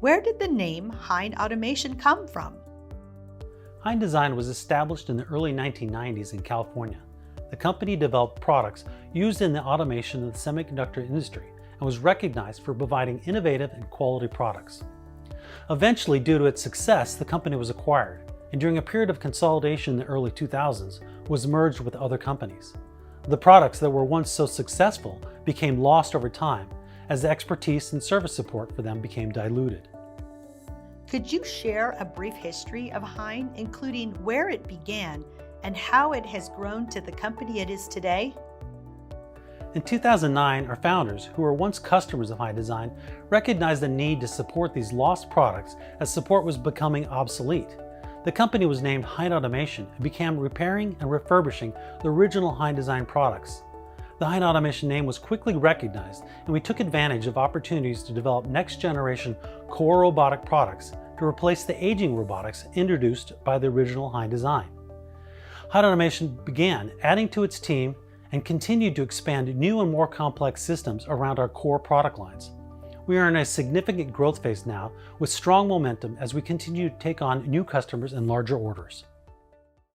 Where did the name Hine Automation come from? Hine Design was established in the early 1990s in California. The company developed products used in the automation of the semiconductor industry and was recognized for providing innovative and quality products. Eventually, due to its success, the company was acquired, and during a period of consolidation in the early 2000s, was merged with other companies. The products that were once so successful became lost over time as the expertise and service support for them became diluted. Could you share a brief history of Hine, including where it began and how it has grown to the company it is today? In 2009, our founders, who were once customers of Hine Design, recognized the need to support these lost products as support was becoming obsolete. The company was named Hine Automation and began repairing and refurbishing the original Hine Design products. The Hine Automation name was quickly recognized, and we took advantage of opportunities to develop next-generation core robotic products to replace the aging robotics introduced by the original Hine Design. Hine Automation began adding to its team and continued to expand new and more complex systems around our core product lines. We are in a significant growth phase now with strong momentum as we continue to take on new customers and larger orders.